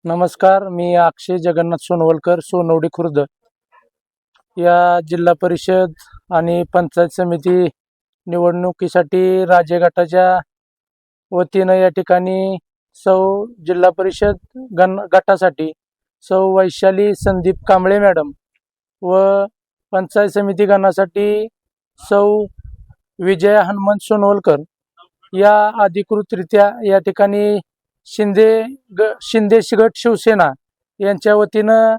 नमस्कार, मी अक्षय जगन्नाथ सोनवलकर, सोनवडी खुर्द या जिल्हा परिषद आणि पंचायत समिती निवडणुकीसाठी राज्य गटाच्या वतीनं या ठिकाणी सौ जिल्हा परिषद गटासाठी सौ वैशाली संदीप कांबळे मॅडम व पंचायत समिती गणासाठी सौ विजया हनुमंत सोनवलकर या अधिकृतरित्या या ठिकाणी शिंदे गट शिवसेना यांच्या वतीनं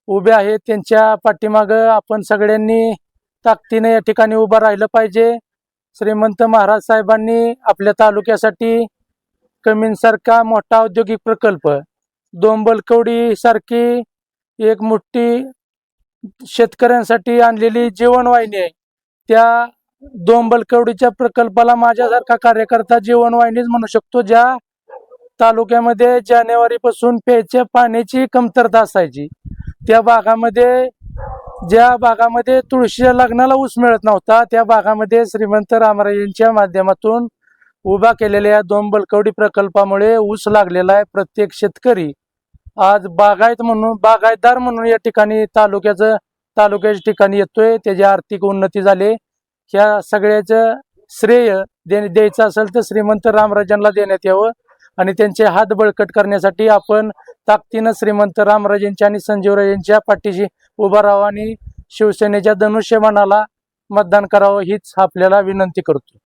उभे आहेत। त्यांच्या पाठीमागं आपण सगळ्यांनी ताकदीने या ठिकाणी उभं राहिलं पाहिजे। श्रीमंत महाराज साहेबांनी आपल्या तालुक्यासाठी कमीनसारखा मोठा औद्योगिक प्रकल्प, दोंबलकवडी सारखी एक मोठी शेतकऱ्यांसाठी आणलेली जीवनवाहिनी आहे। त्या दोंबलकवडीच्या प्रकल्पाला माझ्यासारखा कार्यकर्ता जीवनवाहिनीच म्हणू शकतो। ज्या तालुक्यामध्ये जानेवारीपासून प्यायच्या पाण्याची कमतरता असायची, त्या भागामध्ये ज्या भागामध्ये तुळशीच्या लग्नाला ऊस मिळत नव्हता, त्या भागामध्ये श्रीमंत रामराजेंच्या माध्यमातून उभा केलेल्या दोंबलकवडी प्रकल्पामुळे ऊस लागलेला आहे। प्रत्येक शेतकरी आज बागायतदार म्हणून या ठिकाणी तालुक्याच्या ठिकाणी येतोय। त्याची आर्थिक उन्नती झाली। ह्या सगळ्याचं श्रेय द्यायचं असेल तर श्रीमंत रामराजांना देण्यात यावं आणि त्यांचे हात बळकट करण्यासाठी आपण ताकदीनं श्रीमंत रामराजेंच्या आणि संजीवराजेंच्या पाठीशी उभा राहावं आणि शिवसेनेच्या धनुष्यबाणाला मतदान करावं हीच आपल्याला विनंती करतो।